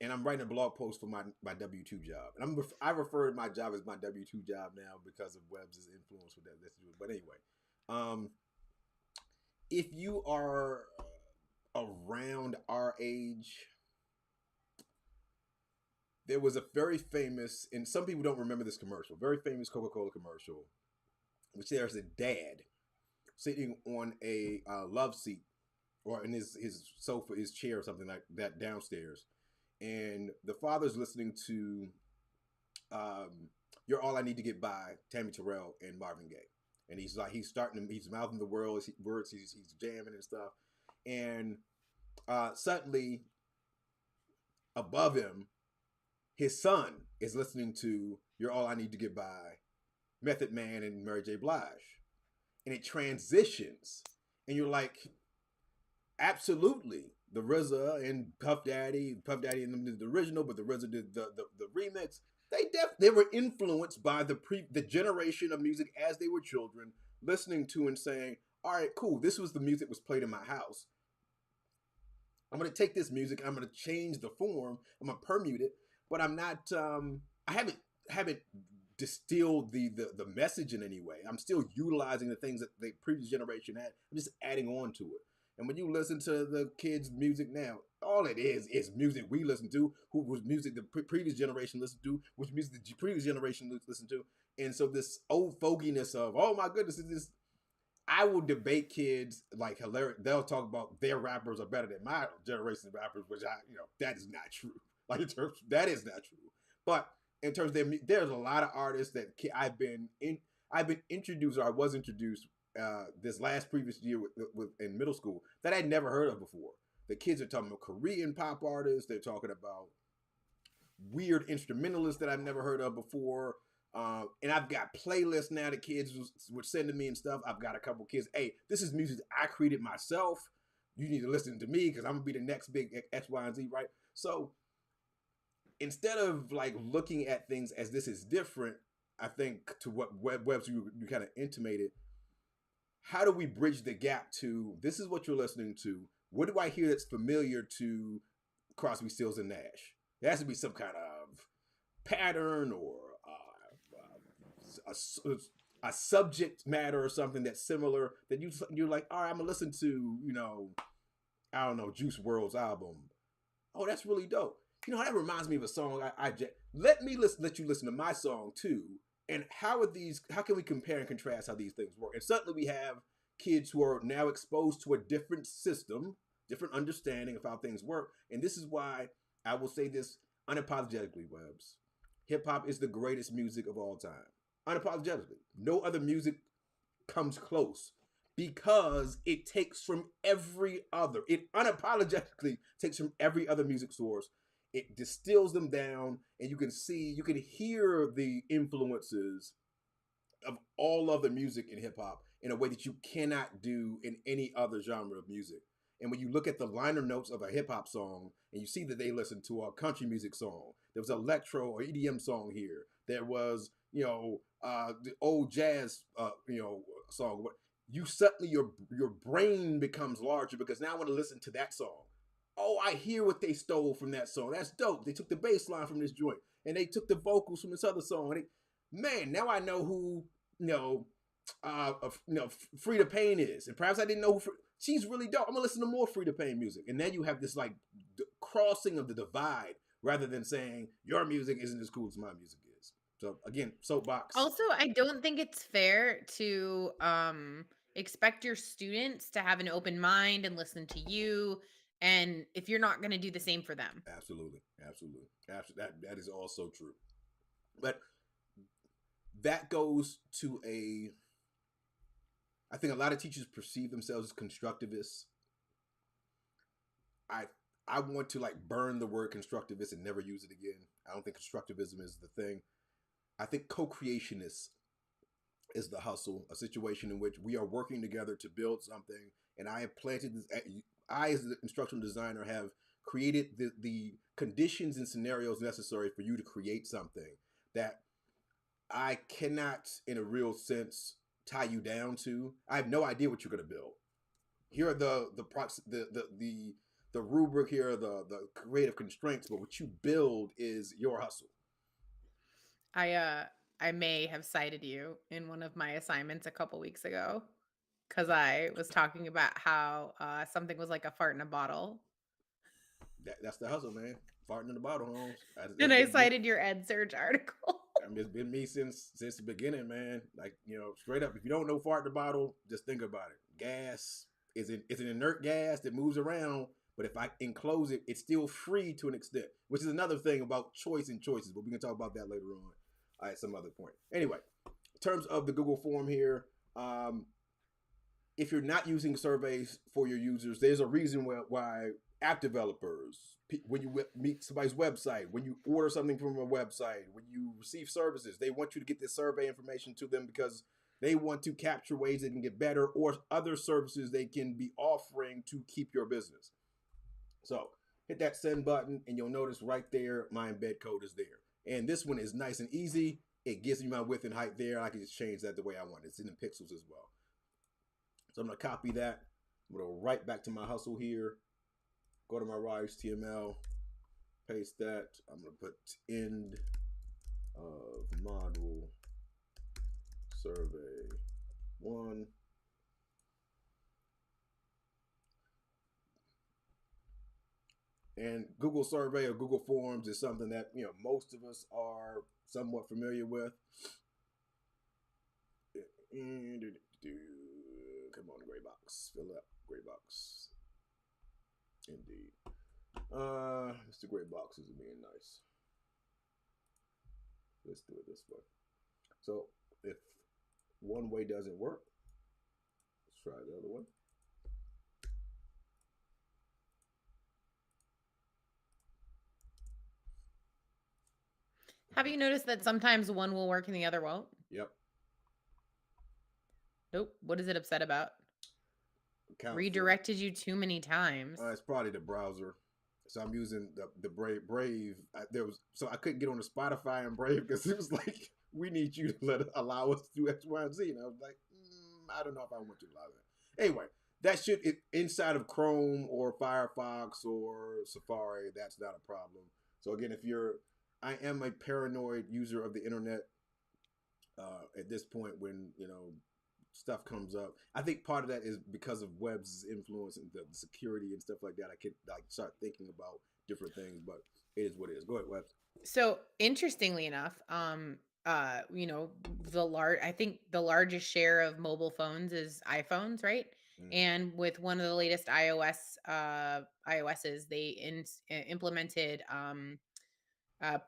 and I'm writing a blog post for my W-2 job, and I refer to my job as my W-2 job now because of Webb's influence with that. But anyway, um, if you are around our age, there was a very famous, and some people don't remember this commercial, very famous Coca-Cola commercial, which there's a dad sitting on a love seat or in his sofa, his chair, or something like that downstairs, and the father's listening to "You're All I Need to Get By," Tammy Terrell and Marvin Gaye, and he's mouthing the words, he's jamming and stuff, and suddenly above him, his son is listening to "You're All I Need to Get By," Method Man and Mary J. Blige, and it transitions, and you're like, absolutely, the RZA and Puff Daddy and them did the original, but the RZA did the remix. They were influenced by the generation of music as they were children, listening to and saying, "All right, cool. This was the music was played in my house. I'm going to take this music and I'm going to change the form. I'm going to permute it, but I'm not. I haven't distilled the message in any way. I'm still utilizing the things that the previous generation had. I'm just adding on to it. And when you listen to the kids' music now, all it is music we listen to, who was music the previous generation listened to, which music the previous generation listened to. And so this old foginess of, oh my goodness, is this I will debate kids like hilarious. They'll talk about their rappers are better than my generation's rappers, which that is not true. Like in terms, that is not true. But in terms of there's a lot of artists that I've been introduced or I was introduced this last previous year with in middle school that I'd never heard of before. The kids are talking about Korean pop artists. They're talking about weird instrumentalists that I've never heard of before. And I've got playlists now that kids were sending me and stuff. I've got a couple kids. Hey, this is music I created myself. You need to listen to me because I'm gonna be the next big X, Y, and Z, right? So instead of like looking at things as this is different, I think to what Webs you kind of intimated. How do we bridge the gap to this is what you're listening to? What do I hear that's familiar to Crosby, Stills, and Nash? There has to be some kind of pattern or a subject matter or something that's similar that you're like, all right, I'm gonna listen to I don't know Juice World's album. Oh, that's really dope. That reminds me of a song. Let you listen to my song too. And how can we compare and contrast how these things work? And certainly we have kids who are now exposed to a different system, different understanding of how things work. And this is why I will say this unapologetically, Webs. Hip hop is the greatest music of all time. Unapologetically. No other music comes close. because it takes from every other. It unapologetically takes from every other music source. It distills them down, and you can see, you can hear the influences of all other music in hip hop in a way that you cannot do in any other genre of music. And when you look at the liner notes of a hip hop song and you see that they listen to a country music song, there was an electro or EDM song here. There was, the old jazz, song. You suddenly your brain becomes larger because now I want to listen to that song. Oh, I hear what they stole from that song. That's dope. They took the bass line from this joint and they took the vocals from this other song. Man, now I know who Frida Payne is, and perhaps I didn't know she's really dope. I'm gonna listen to more Frida Payne music, and then you have this like crossing of the divide rather than saying your music isn't as cool as my music is. So again, soapbox. Also, I don't think it's fair to expect your students to have an open mind and listen to you, and if you're not going to do the same for them. Absolutely, absolutely, absolutely. That is also true, but that goes to a. I think a lot of teachers perceive themselves as constructivists. I I want to like burn the word constructivist and never use it again. I don't think constructivism is the thing. I think co-creationist is the hustle, a situation in which we are working together to build something. And I have planted this. I, as the instructional designer, have created the conditions and scenarios necessary for you to create something that I cannot, in a real sense, tie you down to. I have no idea what you're going to build. Here are the rubric. Here are the creative constraints. But what you build is your hustle. I uh I may have cited you in one of my assignments a couple weeks ago cuz I was talking about how something was like a fart in a bottle. That's the hustle, man. Farting in the bottle, Holmes. And It's I been me. cited your Ed Surge article. I mean, it's been me since the beginning, man. Like, straight up. If you don't know fart in the bottle, just think about it. Gas it's an inert gas that moves around, but if I enclose it, it's still free to an extent, which is another thing about choice and choices. But we can talk about that later on at some other point. Anyway, in terms of the Google form here, if you're not using surveys for your users, there's a reason why app developers, when you meet somebody's website, when you order something from a website, when you receive services, they want you to get this survey information to them because they want to capture ways they can get better or other services they can be offering to keep your business. So hit that send button and you'll notice right there my embed code is there. And this one is nice and easy. It gives me my width and height there. I can just change that the way I want. It's in the pixels as well. So I'm going to copy that. I'm going to go right back to my hustle here. Go to my raw HTML. Paste that. I'm going to put end of module survey 1. And Google Survey or Google Forms is something that most of us are somewhat familiar with. Come on, gray box. Fill up, gray box. Indeed. Mr. Gray Box is being nice. Let's do it this way. So if one way doesn't work, let's try the other one. Have you noticed that sometimes one will work and the other won't? Yep. Nope. What is it upset about? Account Redirected you too many times. it's probably the browser. So I'm using the Brave. So I couldn't get on the Spotify and Brave because it was like, we need you to allow us to do X, Y, and Z. And I was like, I don't know if I want you to allow that. Anyway, that should inside of Chrome or Firefox or Safari, that's not a problem. So again, I am a paranoid user of the internet at this point when stuff comes up. I think part of that is because of web's influence and the security and stuff like that. I could start thinking about different things, but it is what it is. Go ahead, Webs. So interestingly enough, I think the largest share of mobile phones is iPhones, right? Mm. And with one of the latest iOSs, they implemented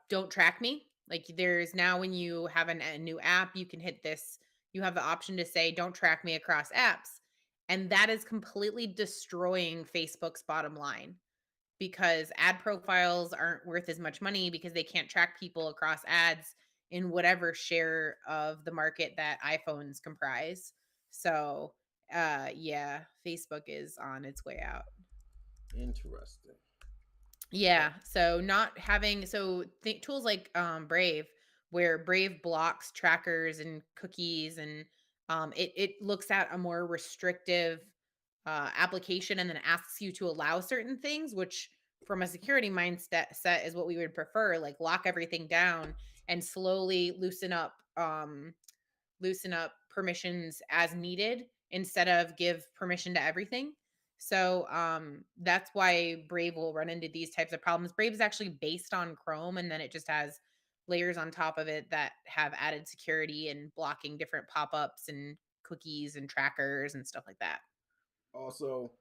don't track me. Like there's now when you have a new app, you can hit this. You have the option to say don't track me across apps. And that is completely destroying Facebook's bottom line because ad profiles aren't worth as much money because they can't track people across ads in whatever share of the market that iPhones comprise. So, yeah, Facebook is on its way out. Interesting. So, Yeah, so not having so think tools like Brave, where Brave blocks trackers and cookies, and it looks at a more restrictive application and then asks you to allow certain things, which from a security mindset set is what we would prefer, like lock everything down and slowly loosen up permissions as needed instead of give permission to everything. So that's why Brave will run into these types of problems. Brave is actually based on Chrome, and then it just has layers on top of it that have added security and blocking different pop-ups and cookies and trackers and stuff like that. also,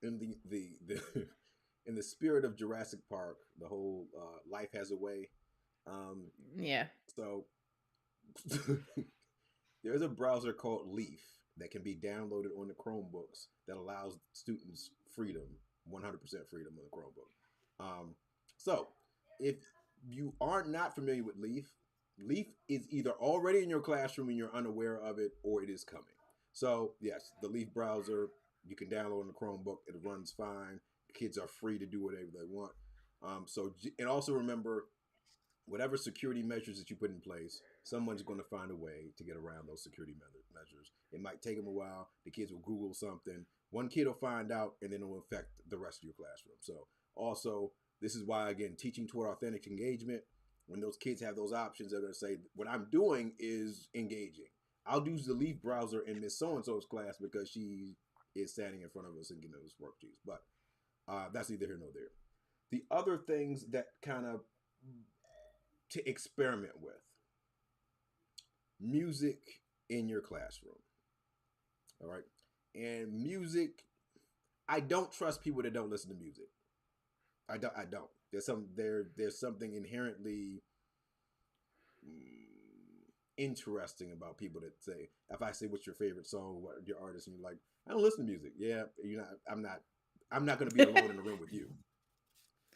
in the in the spirit of Jurassic Park, the whole life has a way. Um, Yeah. so there's a browser called Leaf that can be downloaded on the Chromebooks that allows students freedom, 100% freedom on the Chromebook. So if you are not familiar with Leaf, Leaf is either already in your classroom and you're unaware of it, or it is coming. So yes, the Leaf browser you can download on the Chromebook. It runs fine. Kids are free to do whatever they want. And also remember, whatever security measures that you put in place, someone's going to find a way to get around those security measures. It might take them a while. The kids will Google something. One kid will find out, and then it will affect the rest of your classroom. So, also, this is why, again, teaching toward authentic engagement, when those kids have those options, they're going to say, what I'm doing is engaging. I'll use the Leaf browser in Miss So-and-so's class because she is standing in front of us and getting those worksheets. But that's neither here nor there. The other things that kind of to experiment with music in your classroom. All right. And music, I don't trust people that don't listen to music. I don't. There's something inherently interesting about people that say, if I say what's your favorite song, what your artist, and you're like, I don't listen to music. Yeah, you're not I'm not gonna be alone in the room with you.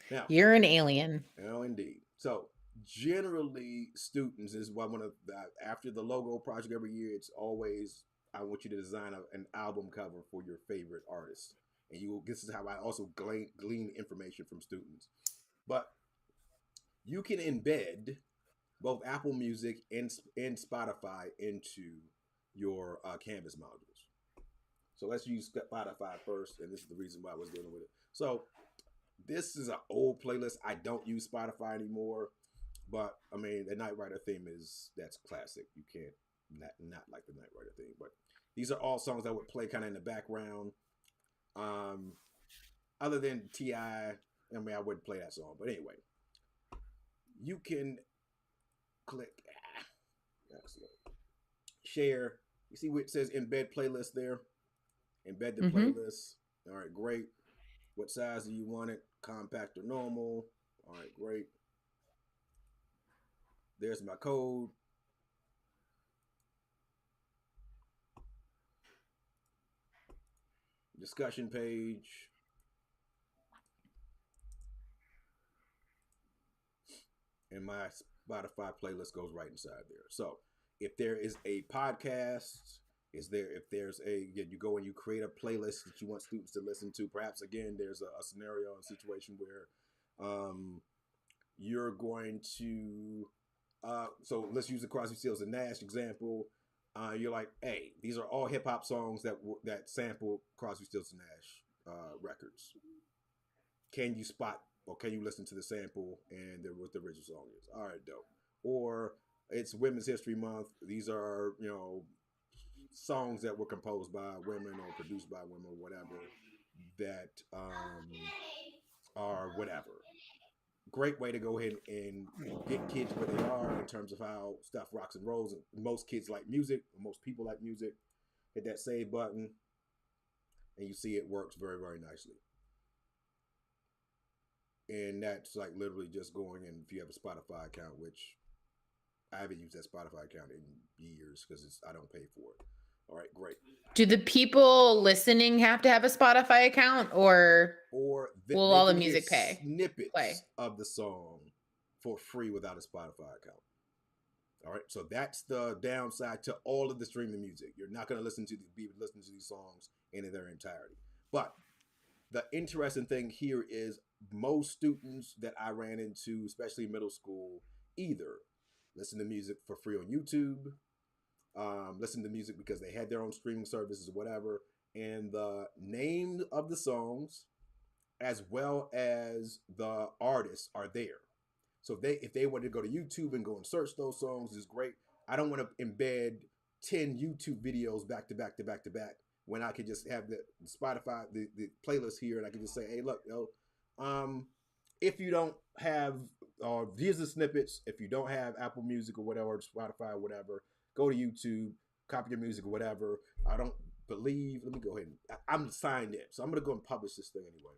Now, You're an alien. oh, indeed. So generally, students is why one of the after the logo project every year, it's always I want you to design an album cover for your favorite artist, and you. This is how I also glean information from students. But you can embed both Apple Music and Spotify into your Canvas modules. So let's use Spotify first, and this is the reason why I was dealing with it. So this is an old playlist. I don't use Spotify anymore, but I mean the Night Rider theme that's classic. You can't not like the Night Rider theme. But these are all songs that would play kind of in the background. Um, Other than Ti, I mean I wouldn't play that song. But anyway, you can click share. You see where it says embed playlist there? Embed the Mhm. playlist. All right, great. What size do you want it? Compact or normal? All right, great. There's my code. Discussion page. And my Spotify playlist goes right inside there. So if there is a podcast, if there's you go and you create a playlist that you want students to listen to. Perhaps again, there's a scenario, a situation where you're going to. So let's use the Crosby, Stills and Nash example. You're like, hey, these are all hip hop songs that sample Crosby, Stills and Nash records. Can you spot or can you listen to the sample and what the original song is? All right, dope. Or it's Women's History Month. These are songs that were composed by women or produced by women or whatever that are whatever. Great way to go ahead and get kids where they are in terms of how stuff rocks and rolls. And most kids like music. Most people like music. Hit that save button, and you see it works very very nicely. And that's like literally just going in if you have a Spotify account, which I haven't used that Spotify account in years because I don't pay for it. All right, great. Do the people listening have to have a Spotify account, or Or will they all the can hear music play? snippets of the song for free without a Spotify account. All right, so that's the downside to all of the streaming music. You're not going to be listening to these songs in their entirety. But the interesting thing here is most students that I ran into, especially in middle school, either listen to music for free on YouTube, listen to music because they had their own streaming services or whatever, and the name of the songs as well as the artists are there. So if they want to go to YouTube and go and search those songs, is great. I don't want to embed 10 YouTube videos back to back to back to back when I could just have the Spotify the playlist here and I can just say, hey, look, if you don't have here's the snippets. If you don't have Apple Music or whatever, or Spotify or whatever, go to YouTube, copy your music or whatever. I don't believe. Let me go ahead and I'm signed in, so I'm gonna go and publish this thing anyway.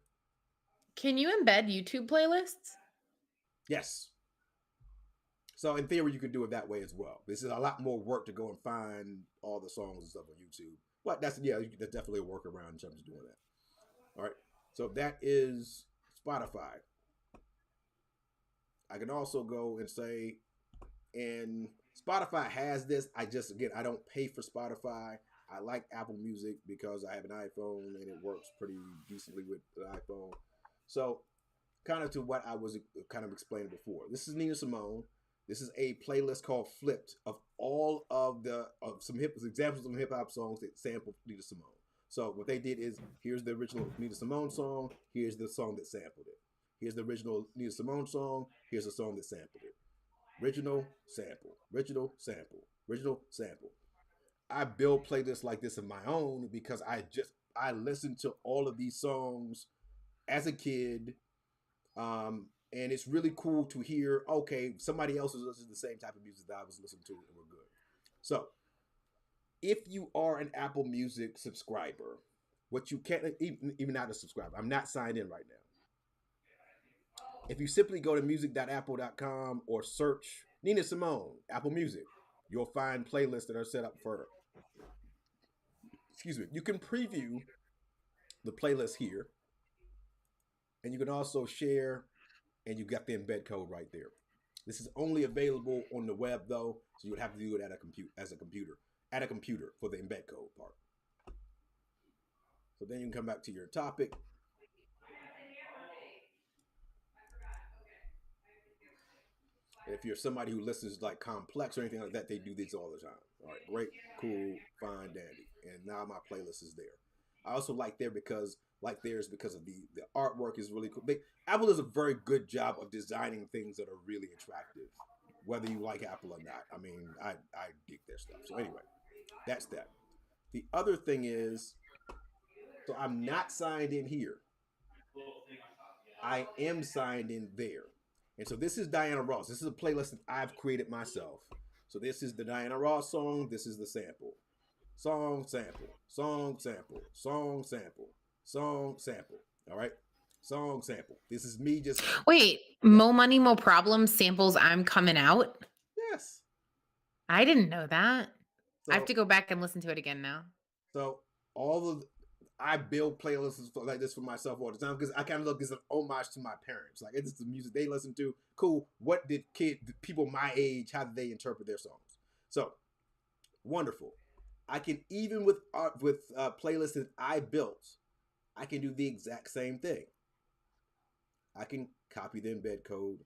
Can you embed YouTube playlists? Yes. So in theory, you could do it that way as well. This is a lot more work to go and find all the songs and stuff on YouTube. But that's definitely a workaround in terms of doing that. All right. So that is Spotify. I can also go and say, and Spotify has this. I don't pay for Spotify. I like Apple Music because I have an iPhone and it works pretty decently with the iPhone. So kind of to what I was kind of explaining before. This is Nina Simone. This is a playlist called Flipped of all of the some examples of hip hop songs that sample Nina Simone. So what they did is here's the original Nina Simone song. Here's the song that sampled it. Here's the original Nina Simone song. Here's the song that sampled it. Original sample. Original sample. Original sample. I build playlists like this of my own because I listened to all of these songs as a kid, and it's really cool to hear, okay, somebody else is listening to the same type of music that I was listening to and we're good. So if you are an Apple Music subscriber, what you can't, even not a subscriber, I'm not signed in right now. If you simply go to music.apple.com or search Nina Simone, Apple Music, you'll find playlists that are set up for, excuse me, you can preview the playlist here, and you can also share, and you got the embed code right there. This is only available on the web though, so you would have to do it at a computer for the embed code part. So then you can come back to your topic. And if you're somebody who listens like complex or anything like that, they do these all the time. All right, great, cool, fine, dandy. And now my playlist is there. I also like theirs because of the artwork is really cool. Apple does a very good job of designing things that are really attractive, whether you like Apple or not. I mean, I dig their stuff. So anyway, that's that. The other thing is, so I'm not signed in here. I am signed in there. And so this is Diana Ross. This is a playlist that I've created myself. So this is the Diana Ross song. This is the sample. Song sample. Song sample. Song sample. Song sample. All right. Song sample. This is me just Wait, yeah. Mo Money Mo Problems samples I'm Coming Out? Yes. I didn't know that. I have So to go back and listen to it again now. so all of I build playlists like this for myself all the time because I kind of look as an homage to my parents. Like it's the music they listen to. Cool. What did people my age, how did they interpret their songs? So wonderful. I can even with playlists that I built, I can do the exact same thing. I can copy the embed code.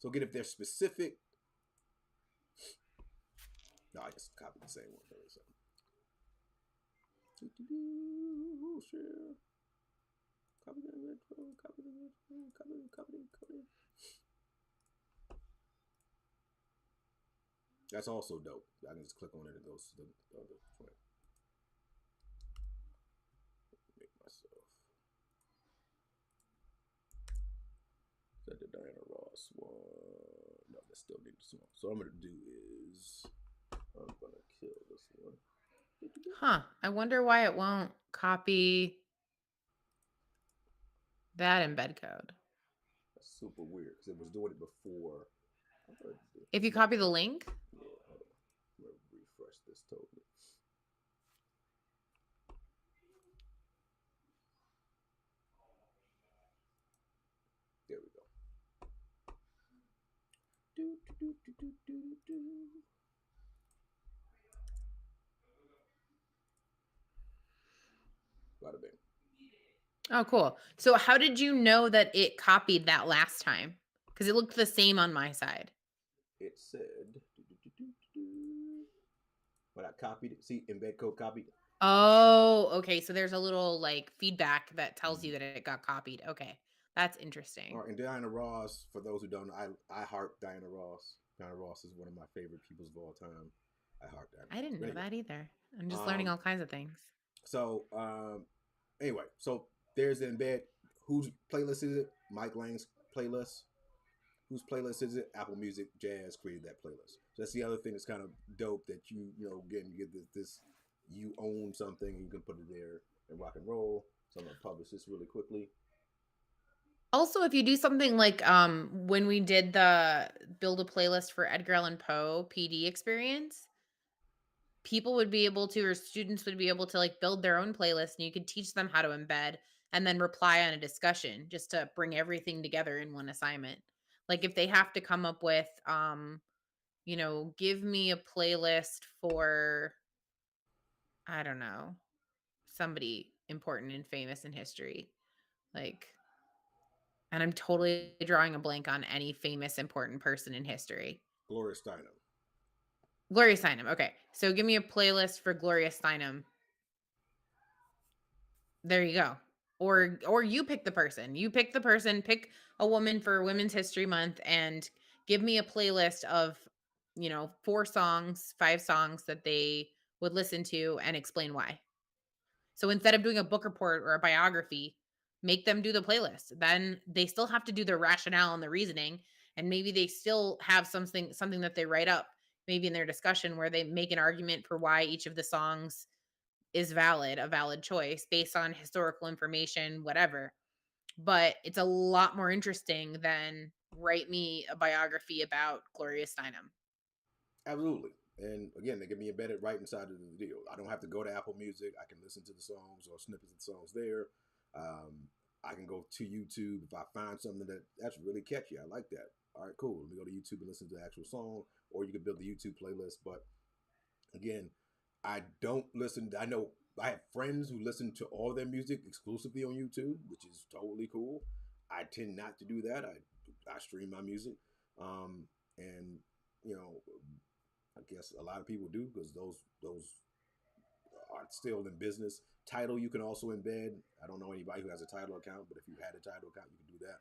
So again, if they're specific, no, I just copy the same one. So. Share. Copy the embed code. Copy the embed code. Copy. That's also dope. I can just click on it and it goes to the other point. Make myself. Is that the Diana Ross one? No, that still needs some. So what I'm gonna do is I'm gonna kill this one. Huh. I wonder why it won't copy that embed code. super weird because it was doing it before. I thought If it's you not. copy the link, Yeah, hold on. I'm gonna refresh this totally. There we go. Do, do, do, do, do, do, do. Bada bing. oh, cool. So, how did you know that it copied that last time? Because it looked the same on my side. It said, do, do, do, do, do. When I copied it, see, embed code copied. Oh, okay. So there's a little like feedback that tells you Mm. that it got copied. Okay. That's All interesting. right, and Diana Ross, for those who don't know, I heart Diana Ross. Diana Ross is one of my favorite peoples of all time. I heart Diana I Ross. didn't But know anyway, that either. I'm just learning um, all kinds of things. so anyway, so there's the embed. Whose playlist is it? Mike Lang's playlist. Whose playlist is it? Apple Music Jazz created that playlist. So that's the other thing that's kind of dope that again, you get this you own something and you can put it there and rock and roll. So I'm gonna publish this really quickly. Also, if you do something like when we did the build a playlist for Edgar Allan Poe PD experience, people would be able to or students would be able to like build their own playlist and you could teach them how to embed and then reply on a discussion just to bring everything together in one assignment. Like if they have to come up with give me a playlist for I don't know, somebody important and famous in history. Like and I'm totally drawing a blank on any famous important person in history. Gloria Steinem. Gloria Steinem. Okay. So give me a playlist for Gloria Steinem. There you go. Or you pick the person. You pick the person, pick a woman for Women's History Month and give me a playlist of, 4 songs, 5 songs that they would listen to and explain why. So instead of doing a book report or a biography, make them do the playlist. Then they still have to do their rationale and the reasoning, and maybe they still have something that they write up, maybe in their discussion where they make an argument for why each of the songs is valid, a valid choice based on historical information, whatever. But it's a lot more interesting than write me a biography about Gloria Steinem. Absolutely. And again, they can be embedded right inside of the deal. I don't have to go to Apple Music. I can listen to the songs or snippets of the songs there. I can go to YouTube if I find something that's really catchy. I like that. All right, cool. Let me go to YouTube and listen to the actual song, or you can build the YouTube playlist. But again, I don't listen. I know I have friends who listen to all their music exclusively on YouTube, which is totally cool. I tend not to do that. I stream my music, and you know I guess a lot of people do because those are still in business. Title you can also embed. I don't know anybody who has a title account, but if you had a title account, you can do that.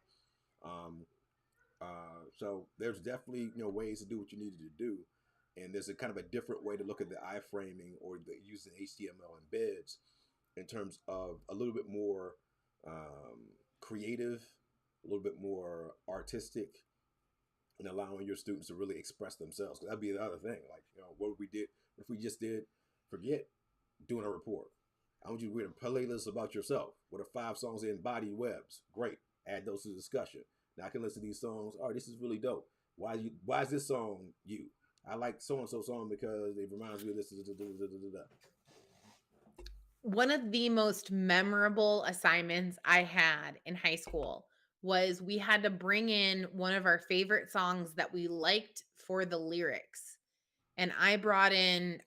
So there's definitely ways to do what you needed to do, and there's a kind of a different way to look at the iframing or using HTML embeds in terms of a little bit more creative, a little bit more artistic, and allowing your students to really express themselves. Because that'd be the other thing. Like, what we did, if we just did, forget doing a report. I want you to read a playlist about yourself. What are 5 songs in body webs? Great. Add those to the discussion. Now I can listen to these songs. All right, this is really dope. Why is this song you? I like so and so song because it reminds me of this. One of the most memorable assignments I had in high school was we had to bring in one of our favorite songs that we liked for the lyrics. And I brought in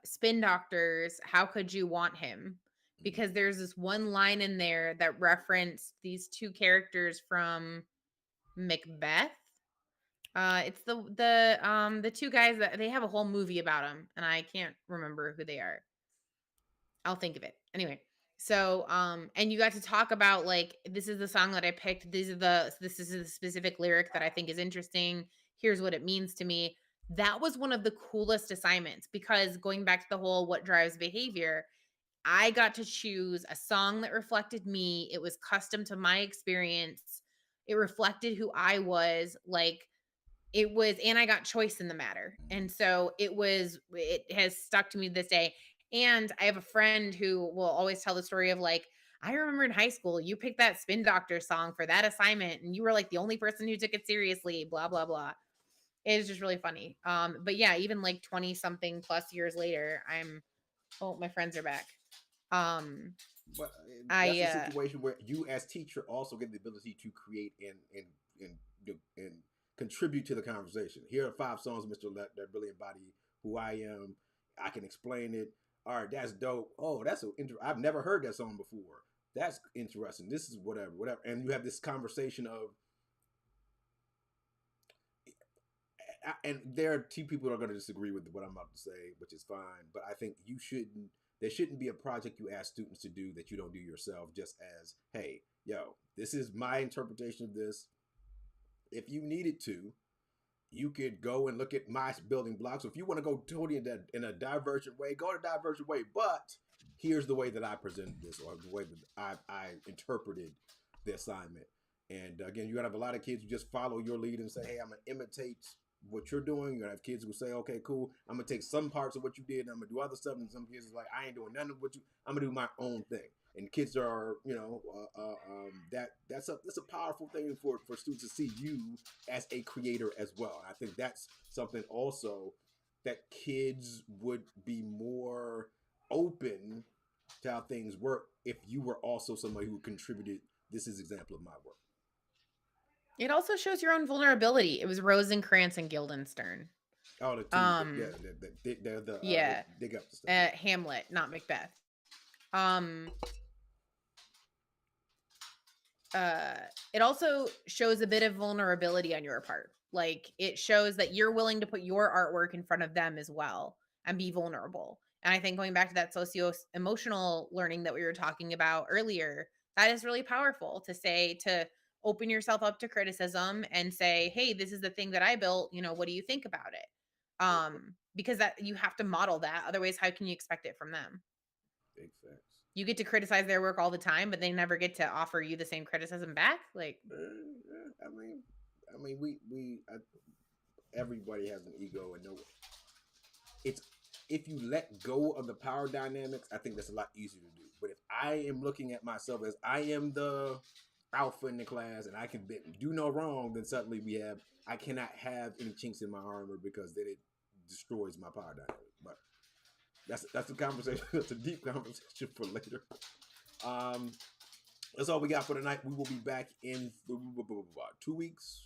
Spin Doctors, How Could You Want Him? Because there's this one line in there that referenced these 2 characters from Macbeth. It's the 2 guys that they have a whole movie about them, and I can't remember who they are. I'll think of it. Anyway, so and you got to talk about like this is the song that I picked. This is the specific lyric that I think is interesting. Here's what it means to me. That was one of the coolest assignments because going back to the whole what drives behavior, I got to choose a song that reflected me. It was custom to my experience. It reflected who I was. Like it was and I got choice in the matter. And so it has stuck to me this day. And I have a friend who will always tell the story of like, I remember in high school, you picked that Spin Doctor song for that assignment, and you were like the only person who took it seriously, blah, blah, blah. It is just really funny. But yeah, even like 20 something plus years later, oh, my friends are back. But that's I a situation where you, as teacher, also get the ability to create and contribute to the conversation. Here are 5 songs, Mister, that really embody who I am. I can explain it. All right, that's dope. Oh, I've never heard that song before. That's interesting. This is whatever, and you have this conversation of, and there are two people that are going to disagree with what I'm about to say, which is fine. But I think you shouldn't. There shouldn't be a project you ask students to do that you don't do yourself. Just as, hey, yo, this is my interpretation of this. If you needed to, you could go and look at my building blocks. So if you want to go totally in a divergent way, go in a divergent way. But here's the way that I presented this, or the way that I interpreted the assignment. And again, you're gonna have a lot of kids who just follow your lead and say, "Hey, I'm gonna imitate what you're doing." You're gonna have kids who say, "Okay, cool. I'm gonna take some parts of what you did, and I'm gonna do other stuff." And some kids are like, "I ain't doing none of what you. I'm gonna do my own thing." And kids are, that's a powerful thing for students to see you as a creator as well. And I think that's something also that kids would be more open to how things work if you were also somebody who contributed. This is an example of my work. It also shows your own vulnerability. It was Rosencrantz and Guildenstern. Oh, the two, yeah, Um, they yeah, dig up the stuff. Yeah. Hamlet, not Macbeth. Um, uh, it also shows a bit of vulnerability on your part. Like it shows that you're willing to put your artwork in front of them as well and be vulnerable. And I think going back to that socio emotional learning that we were talking about earlier, that is really powerful to say, to open yourself up to criticism and say, hey, this is the thing that I built. What do you think about it? Because that you have to model that. Otherwise, how can you expect it from them? Big facts. You get to criticize their work all the time, but they never get to offer you the same criticism back. Like, Everybody has an ego, and no, it's if you let go of the power dynamics, I think that's a lot easier to do. But if I am looking at myself as I am the alpha in the class and I can do no wrong, then suddenly I cannot have any chinks in my armor because then it destroys my power dynamic. But that's a conversation. That's a deep conversation for later. Um, that's all we got for tonight. We will be back in 2 weeks.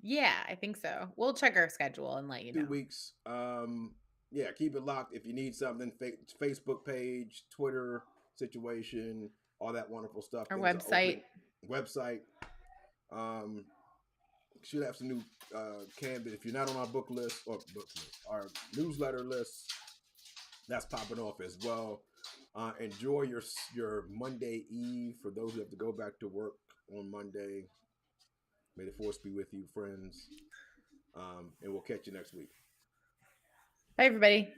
yeah, I think so. We'll check our schedule and let you 2 weeks. Yeah, keep it locked. If you need something, Facebook page, Twitter situation, all that wonderful stuff. Our Things are website. open. Website. Um, should have some new Canvas. If you're not on our our newsletter list, that's popping off as well. Enjoy your Monday Eve. For those who have to go back to work on Monday, may the force be with you, friends. And we'll catch you next week. Bye, everybody.